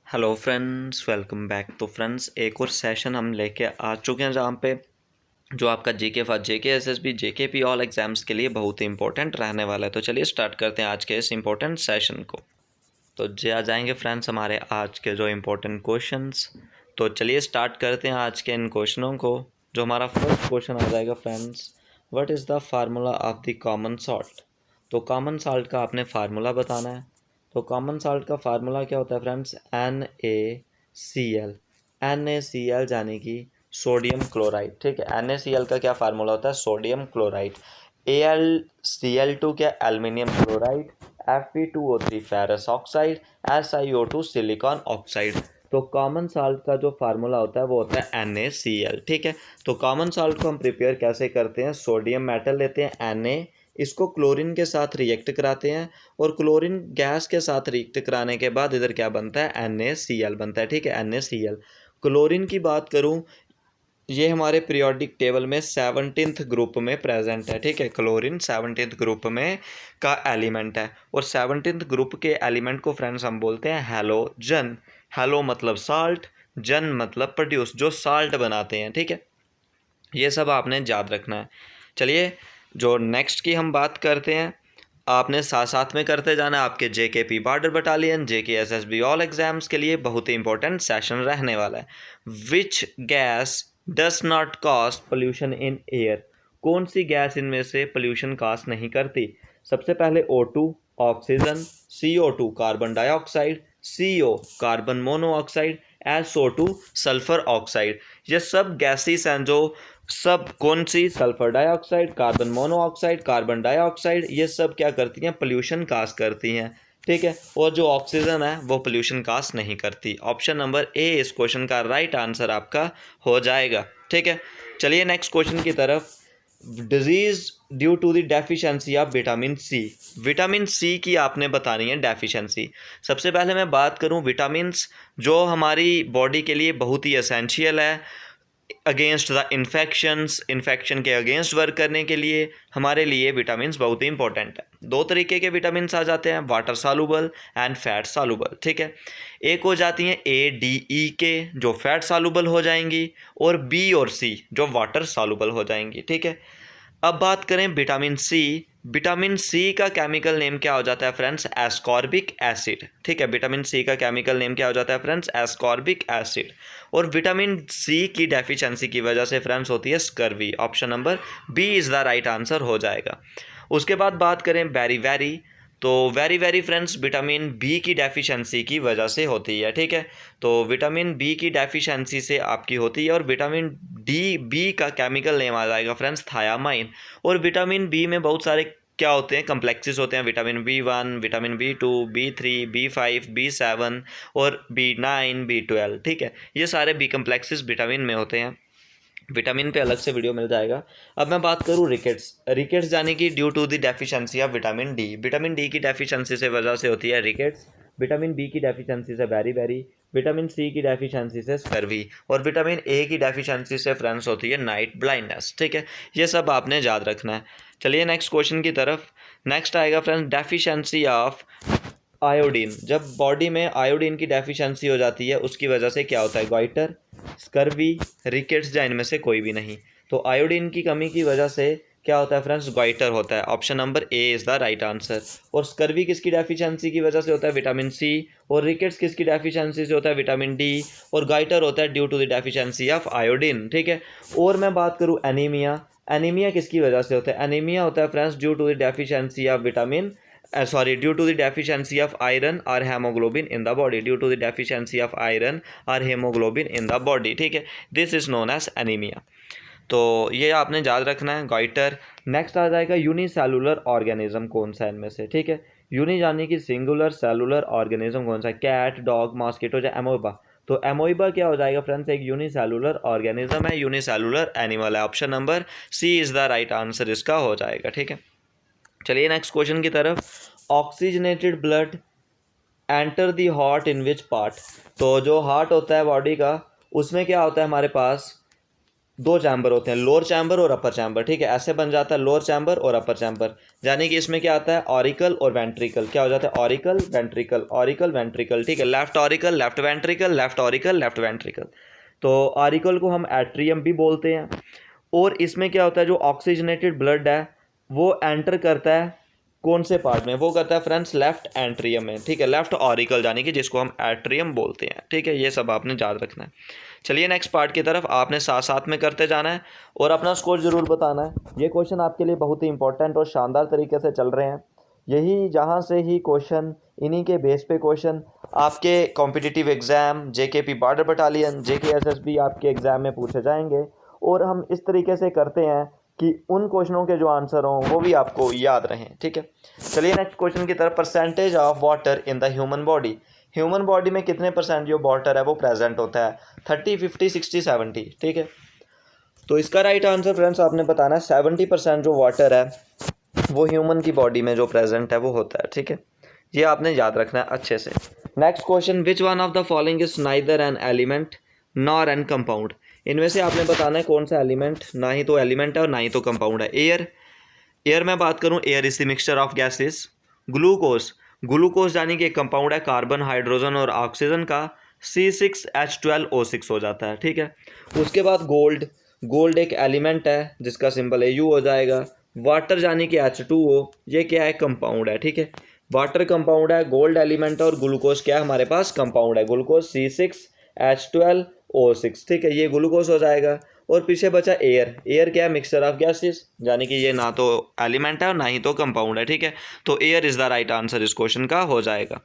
Hello friends, welcome back. तो friends, एक और सेशन हम लेके आ चुके हैं जहाँ पे जो आपका GK for JK SSB JKP all exams के लिए बहुत ही इंपॉर्टेंट रहने वाला है। तो चलिए स्टार्ट करते हैं आज के इस इम्पोर्टेंट सेशन को। तो जे आ जाएंगे फ्रेंड्स हमारे आज के जो इम्पोर्टेंट क्वेश्चंस। तो चलिए स्टार्ट करते हैं आज के इन क्वेश्चनों को। जो हमारा फर्स्ट क्वेश्चन आ जाएगा friends, what is the formula of the common salt. तो कॉमन सॉल्ट का आपने फार्मूला बताना है। तो कॉमन सॉल्ट का फार्मूला क्या होता है फ्रेंड्स? NaCl। NaCl यानी कि सोडियम क्लोराइड। ठीक है, NaCl का क्या फार्मूला होता है? Sodium chloride. AlCl2 क्या? Aluminium chloride. Fe2O3 ferrous oxide. SiO2 silicon oxide. तो कॉमन साल्ट का जो फार्मूला होता है वो होता है NaCl। ठीक है, तो कॉमन साल्ट को हम प्रिपेयर कैसे करते हैं? सोडियम मेटल लेते हैं Na, इसको क्लोरीन के साथ रिएक्ट कराते हैं और क्लोरीन गैस के साथ रिएक्ट कराने के बाद इधर क्या बनता है? NaCl बनता है। ठीक है, NaCl। क्लोरीन की बात करूं, ये हमारे पीरियोडिक टेबल में 17th ग्रुप में प्रेजेंट है। ठीक है, क्लोरीन 17th ग्रुप में का एलिमेंट है और 17th ग्रुप के एलिमेंट को फ्रेंड्स हम बोलते हैं हैलोजन। हैलो मतलब साल्ट, जन मतलब प्रोड्यूस, जो साल्ट बनाते हैं। ठीक है, ये सब आपने याद रखना है। चलिए जो नेक्स्ट की हम बात करते हैं, आपने साथ साथ में करते जाना। आपके जेकेपी बॉर्डर बटालियन जेके एसएसबी ऑल एग्जाम्स के लिए बहुत ही इंपॉर्टेंट सेशन रहने वाला है। Which gas does not cause pollution in air. कौन सी गैस इनमें से पोल्यूशन कॉज नहीं करती? सबसे पहले O2 oxygen, CO2 carbon dioxide, CO carbon monoxide, SO2 sulphur oxide. ये सब गैसेस हैं जो सब कौन सी? Sulphur dioxide, carbon monoxide, carbon dioxide, ये सब क्या करती हैं? पोल्यूशन काज करती हैं। ठीक है, और जो ऑक्सीजन है वो पोल्यूशन काज नहीं करती। ऑप्शन नंबर ए इस क्वेश्चन का राइट आंसर आपका हो जाएगा। ठीक है, चलिए नेक्स्ट क्वेश्चन की तरफ। Disease due to the deficiency of vitamin C. Vitamin C की आपने बतानी है डेफिशिएंसी। सबसे पहले मैं बात करूं विटामिन्स जो हमारी बॉडी के लिए बहुत ही एसेंशियल है अगेंस्ट द इन्फेक्शंस, इन्फेक्शन के अगेंस्ट वर्क करने के लिए हमारे लिए विटामिन्स बहुत ही इंपॉर्टेंट है। दो तरीके के विटामिन्स आ जाते हैं, water soluble and fat soluble. ठीक है, एक हो जाती हैं ADE के जो फैट सॉल्युबल हो जाएंगी और B और C जो वाटर सॉल्युबल हो जाएंगी। ठीक है, अब बात करें विटामिन सी। विटामिन सी का केमिकल नेम क्या हो जाता है फ्रेंड्स? Ascorbic acid. ठीक है, विटामिन सी का केमिकल नेम क्या हो जाता है फ्रेंड्स? Ascorbic acid. और विटामिन सी की डेफिशिएंसी की वजह से फ्रेंड्स होती है scurvy. Option number B is the right answer हो जाएगा। उसके बाद बात करें बेरी वेरी। तो वेरी वेरी फ्रेंड्स विटामिन बी की डेफिशिएंसी की वजह से होती है। ठीक है, तो विटामिन बी की डेफिशिएंसी से आपकी होती है। और विटामिन बी का केमिकल नेम आ जाएगा फ्रेंड्स थायामाइन। और विटामिन बी में बहुत सारे क्या होते हैं? कम्प्लेक्सेस होते हैं। Vitamin B1, vitamin B2, B3, B5, B7 और B9, B12। ठीक है, ये सारे बी कम्प्लेक्सेस विटामिन में होते हैं। विटामिन पे अलग से वीडियो मिल जाएगा। अब मैं बात करूँ रिकेट्स। रिकेट्स यानी कि due to the deficiency of vitamin D. Vitamin D की डेफिशिएंसी से वजह से होती है रिकेट्स। विटामिन बी की डेफिशिएंसी से बैरी बैरी। विटामिन सी की डेफिशिएंसी से स्कर्वी। और विटामिन ए की डेफिशिएंसी से फ्रेंड्स होती है नाइट ब्लाइंडनेस। ठीक है, ये सब आपने याद रखना है। चलिए नेक्स्ट क्वेश्चन की तरफ। नेक्स्ट आएगा फ्रेंड्स डेफिशिएंसी ऑफ आयोडीन। जब बॉडी में आयोडीन की डेफिशिएंसी हो जाती है उसकी वजह से क्या होता है? गॉइटर, स्कर्वी, रिकेट्स या इनमें से कोई भी नहीं। तो आयोडीन की कमी की वजह से क्या होता है फ्रेंड्स? गॉइटर होता है। Option number A is the right answer. और स्कर्वी किसकी डेफिशिएंसी की वजह से होता है? Vitamin C. और रिकेट्स किसकी डेफिशिएंसी से होता है? Vitamin D. और गॉइटर होता है due to the deficiency of iodine. ठीक है, और मैं बात करूँ एनीमिया। एनीमिया किसकी वजह से होता है? एनीमिया होता है friends due to the deficiency of vitamin due to the deficiency of iron or hemoglobin in the body, due to the deficiency of iron or hemoglobin in the body. ठीक है, this is known as anemia। तो ये आपने याद रखना है goitre. Next आ जाएगा unicellular organism कौन सा इनमें से? ठीक है, यूनि यानी कि सिंगुलर, सेलुलर ऑर्गेनिज्म कौन सा है? कैट, डॉग, मॉस्किटो या एमोबा। तो एमोइबा क्या हो जाएगा फ्रेंड्स? एक यूनिसेलुलर ऑर्गेनिज्म है, यूनिसेलुलर एनिमल है। Option number C is the right answer इसका हो जाएगा। ठीक है, चलिए नेक्स्ट क्वेश्चन की तरफ। Oxygenated blood enter the heart in which part. तो जो हार्ट होता है बॉडी का उसमें क्या होता है हमारे पास? दो चैम्बर होते हैं, लोअर चैम्बर और अपर चैम्बर, ठीक है, ऐसे बन जाता है लोअर चैम्बर और अपर चैम्बर। यानी कि इसमें क्या आता है, ऑरिकल और वेंट्रिकल, क्या हो जाता है, ऑरिकल वेंट्रिकल, ऑरिकल वेंट्रिकल, ठीक है, left auricle left ventricle, left auricle left ventricle. तो ऑरिकल को हम एट्रियम भी बोलते हैं। और इसमें क्या होता है, जो ऑक्सीजनेटेड ब्लड है वो एंटर करता है कौन से पार्ट में, वो करता है फ्रेंड्स लेफ्ट एंट्रियम में, ठीक है, लेफ्ट ऑरिकल यानी कि जिसको हम एट्रियम बोलते हैं, ठीक है, ये सब आपने याद रखना है। चलिए नेक्स्ट पार्ट की तरफ आपने साथ साथ में करते जाना है और अपना स्कोर ज़रूर बताना है। ये क्वेश्चन आपके लिए बहुत ही इंपॉर्टेंट और शानदार तरीके से चल रहे हैं। यही जहाँ से ही क्वेश्चन, इन्हीं के बेस पे क्वेश्चन आपके competitive exam, JKP border battalion, JKSSB आपके एग्ज़ाम में पूछे जाएंगे। और हम इस तरीके से करते हैं कि उन क्वेश्चनों के जो आंसर हों वो भी आपको याद रहें, ठीक है। चलिए नेक्स्ट क्वेश्चन की तरफ, percentage of water in the human body. Human body में कितने परसेंट जो वाटर है वो प्रेजेंट होता है, 30, 50, 60, 70, ठीक है। तो इसका राइट आंसर फ्रेंड्स आपने बताना है 70% जो वाटर है वो ह्यूमन की बॉडी में जो प्रेजेंट है वो होता है, ठीक है, ये आपने याद रखना है अच्छे से। Next question, which one of the following is neither an element nor an compound. इनमें से आपने बताना है कौन सा एलिमेंट ना ही तो एलिमेंट है और ना ही तो कंपाउंड है। एयर, एयर में बात करूं, air is the mixture of gases. Glucose, glucose यानी कि एक कंपाउंड है कार्बन, हाइड्रोजन और ऑक्सीजन का, C6H12O6 हो जाता है, ठीक है। उसके बाद गोल्ड, गोल्ड एक एलिमेंट है जिसका सिंबल है U हो जाएगा। वाटर यानी कि H2O, ये क्या है, कंपाउंड है, ठीक है, वाटर कंपाउंड है, गोल्ड एलिमेंट है और ग्लूकोज क्या है हमारे पास, कंपाउंड है, ग्लूकोज C6H12O6, ठीक है, ये ग्लूकोज हो जाएगा। और पीछे बचा एयर, एयर क्या है, मिक्सचर ऑफ गैसेस, यानी कि ये ना तो एलिमेंट है और ना ही तो कंपाउंड है, ठीक है, तो air is the right answer इस क्वेश्चन का हो जाएगा।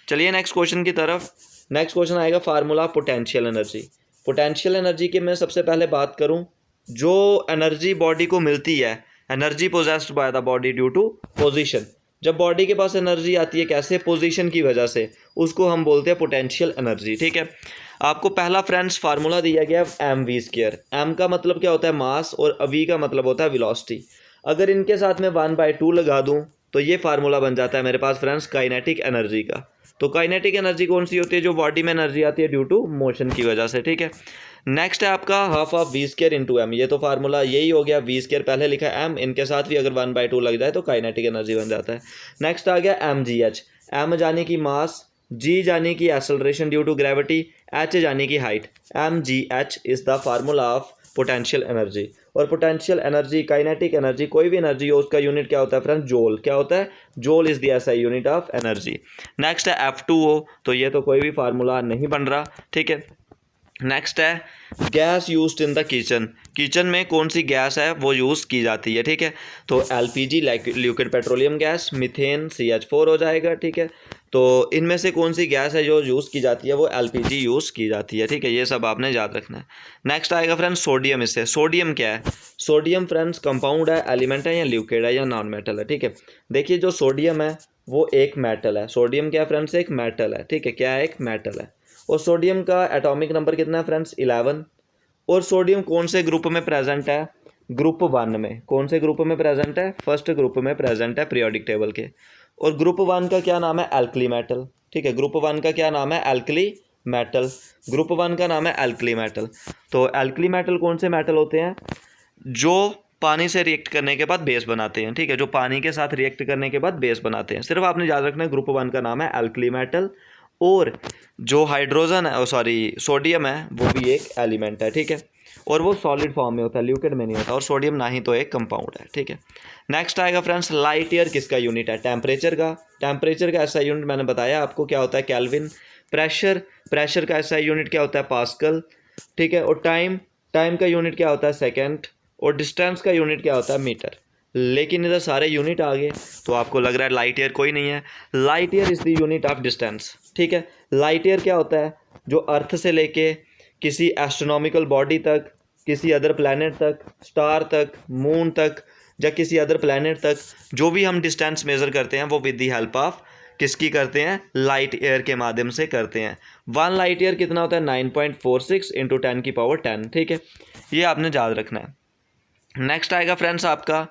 चलिए नेक्स्ट क्वेश्चन की तरफ। नेक्स्ट क्वेश्चन आएगा formula potential energy. Potential energy की मैं सबसे पहले बात करूं, जो एनर्जी बॉडी को मिलती है, energy possessed by the body due to position, जब बॉडी के पास एनर्जी आती है कैसे, पोजीशन की वजह से, उसको हम बोलते हैं पोटेंशियल एनर्जी, ठीक है। आपको पहला फ्रेंड्स फार्मूला दिया गया एम वी स्क्वायर। एम का मतलब क्या होता है, मास, और वी का मतलब होता है वेलोसिटी। अगर इनके साथ में 1/2 लगा दूं तो ये फार्मूला बन जाता है मेरे पास फ्रेंड्स काइनेटिक एनर्जी का। तो काइनेटिक एनर्जी कौन सी होती है, जो बॉडी में एनर्जी आती है ड्यू टू मोशन की वजह से, ठीक है। नेक्स्ट है आपका half of V square into M, ये तो फार्मूला यही हो गया, वी स्क्वायर पहले लिखा है, एम इनके साथ भी अगर 1/2 लग जाए तो काइनेटिक एनर्जी बन जाता है। नेक्स्ट आ गया एम जी एच, एम जाने की मास, जी जाने की acceleration due to gravity, H जाने की height. M G H is the formula of potential energy. और पोटेंशियल एनर्जी, काइनेटिक एनर्जी, कोई भी एनर्जी हो उसका यूनिट क्या होता है फ्रेंड्स, जूल, क्या होता है, joule is the SI unit of energy. Next है F2O, तो ये तो कोई भी फार्मूला नहीं बन रहा, ठीक है। नेक्स्ट है gas used in the kitchen, kitchen में कौन सी गैस है वो यूज़ की जाती है, ठीक है। तो LPG liquid petroleum gas, methane CH4 हो जाएगा, ठीक है। तो इनमें से कौन सी गैस है जो यूज़ की जाती है, वो LPG यूज़ की जाती है, ठीक है, ये सब आपने याद रखना है। नेक्स्ट आएगा फ्रेंड्स सोडियम। इससे सोडियम क्या है, सोडियम फ्रेंड्स कंपाउंड है, एलिमेंट है या लिक्विड है या नॉन मेटल है, ठीक है। देखिए जो सोडियम है वो एक मेटल है, सोडियम क्या है फ्रेंड्स, एक मेटल है, ठीक है, क्या है, एक मेटल है। और सोडियम का एटॉमिक नंबर कितना है फ्रेंड्स, 11। और सोडियम कौन से ग्रुप में प्रेजेंट है, ग्रुप 1 में। कौन से ग्रुप में प्रेजेंट है, फर्स्ट ग्रुप में प्रेजेंट है पीरियोडिक टेबल के। और ग्रुप 1 का क्या नाम है, एल्कली मेटल, ठीक है, ग्रुप 1 का क्या नाम है, एल्कली मेटल, ग्रुप 1 का नाम है एल्कली मेटल। तो एल्कली मेटल कौन से मेटल होते हैं, जो पानी से रिएक्ट करने के बाद बेस बनाते हैं, ठीक है, जो पानी के साथ रिएक्ट करने के बाद बेस बनाते हैं। सिर्फ आपने याद रखना है ग्रुप 1 का नाम है एल्कली मेटल। और जो हाइड्रोजन है, सॉरी सोडियम है, वो भी एक एलिमेंट है, ठीक है, और वो सॉलिड फॉर्म में होता है, लिक्विड में नहीं होता। और सोडियम ना ही तो एक कंपाउंड है, ठीक है। नेक्स्ट आएगा फ्रेंड्स लाइट ईयर किसका यूनिट है, टेम्परेचर का। टेम्परेचर का ऐसा यूनिट मैंने बताया आपको क्या होता है, केल्विन। प्रेशर, प्रेशर का ऐसा यूनिट क्या होता है, पास्कल, ठीक है। और टाइम, टाइम का यूनिट क्या होता है, सेकेंड। और डिस्टेंस का यूनिट क्या होता है, मीटर। लेकिन इधर सारे यूनिट आ गए तो आपको लग रहा है लाइट ईयर कोई नहीं है। Light year is the unit of distance, ठीक है। लाइट ईयर क्या होता है, जो अर्थ से लेके किसी एस्ट्रोनॉमिकल बॉडी तक, किसी अदर प्लैनेट तक, स्टार तक, मून तक, या किसी अदर प्लैनेट तक, जो भी हम डिस्टेंस मेज़र करते हैं वो विद द हेल्प ऑफ किसकी करते हैं, लाइट ईयर के माध्यम से करते हैं। 1 लाइट ईयर कितना होता है, 9.46 × 10⁻10, ठीक है, ये आपने याद रखना है। नेक्स्ट आएगा फ्रेंड्स आपका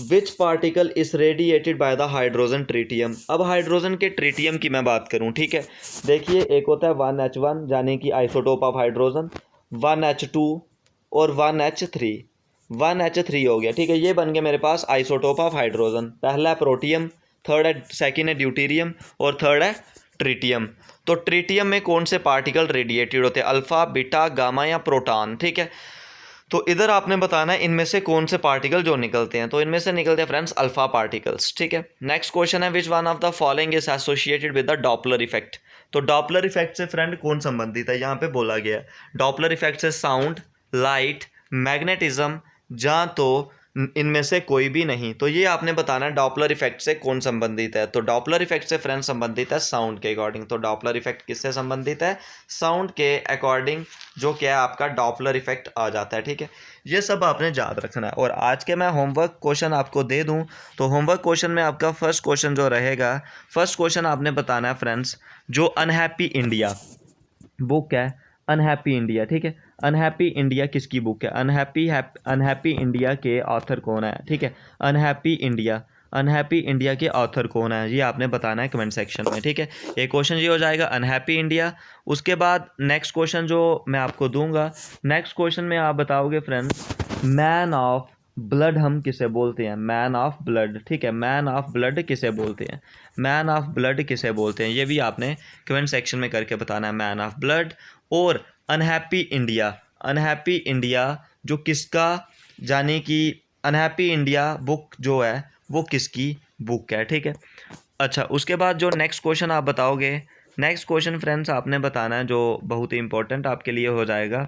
which particle is radiated by the hydrogen tritium. अब हाइड्रोजन के ट्रीटियम की मैं बात करूं, ठीक है। देखिए एक होता है 1H1 यानी कि आइसोटोप ऑफ हाइड्रोजन, 1H2 और 1H3, 1H3 हो गया, ठीक है। ये बन गया मेरे पास आइसोटोप ऑफ हाइड्रोजन। पहला है प्रोटियम, थर्ड है, सेकेंड है ड्यूटीरियम और थर्ड है ट्रिटियम। तो ट्रिटियम में कौन से पार्टिकल रेडिएटेड होते हैं, अल्फ़ा, बीटा, गामा या प्रोटॉन, ठीक है। तो इधर आपने बताना है इनमें से कौन से पार्टिकल जो निकलते हैं, तो इनमें से निकलते हैं फ्रेंड्स अल्फा पार्टिकल्स, ठीक है। नेक्स्ट क्वेश्चन है विच one of the following is associated with the Doppler effect. तो डॉपलर इफेक्ट से फ्रेंड कौन संबंधित है, यहाँ पे बोला गया है डॉपलर इफेक्ट से साउंड, लाइट, मैग्नेटिज्म, जहाँ तो इनमें से कोई भी नहीं। तो ये आपने बताना है डॉपलर इफेक्ट से कौन संबंधित है। तो डॉपलर इफेक्ट से फ्रेंड संबंधित है साउंड के अकॉर्डिंग। तो डॉपलर इफेक्ट किससे संबंधित है, साउंड के अकॉर्डिंग, जो क्या है आपका डॉपलर इफेक्ट आ जाता है, ठीक है। ये सब आपने याद रखना है। और आज के मैं होमवर्क क्वेश्चन आपको दे दूं, तो होमवर्क क्वेश्चन में आपका फर्स्ट क्वेश्चन जो रहेगा, फर्स्ट क्वेश्चन आपने बताना है फ्रेंड्स, जो अनहैप्पी इंडिया बुक है, अनहैप्पी इंडिया, ठीक है। अनहैप्पी इंडिया किसकी बुक है, अनहैप्पी इंडिया के ऑथर कौन है, ठीक है। अनहैप्पी इंडिया के ऑथर कौन है, ये आपने बताना है कमेंट सेक्शन में, ठीक है। एक क्वेश्चन ये हो जाएगा अनहैप्पी इंडिया। उसके बाद नेक्स्ट क्वेश्चन जो मैं आपको दूंगा, नेक्स्ट क्वेश्चन में आप बताओगे फ्रेंड्स मैन ऑफ ब्लड हम किसे बोलते हैं, मैन ऑफ ब्लड, ठीक है। मैन ऑफ ब्लड किसे बोलते हैं, मैन ऑफ ब्लड किसे बोलते हैं, ये भी आपने कमेंट सेक्शन में करके बताना है मैन ऑफ ब्लड। और अनहैप्पी इंडिया जो किसका, यानी कि अनहैप्पी इंडिया बुक जो है वो किसकी बुक है, ठीक है। अच्छा, उसके बाद जो नेक्स्ट क्वेश्चन आप बताओगे, नेक्स्ट क्वेश्चन फ्रेंड्स आपने बताना है जो बहुत ही इंपॉर्टेंट आपके लिए हो जाएगा,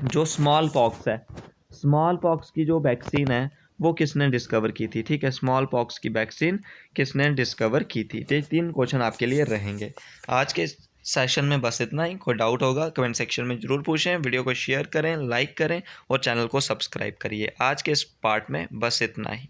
जो स्मॉल पॉक्स है, स्मॉल पॉक्स की जो वैक्सीन है वो किसने डिस्कवर की थी, ठीक है। स्मॉल पॉक्स की वैक्सीन किसने डिस्कवर की थी। तो 3 क्वेश्चन आपके लिए रहेंगे आज के सेशन में। बस इतना ही। कोई डाउट होगा कमेंट सेक्शन में ज़रूर पूछें, वीडियो को शेयर करें, लाइक करें और चैनल को सब्सक्राइब करिए। आज के इस पार्ट में बस इतना ही।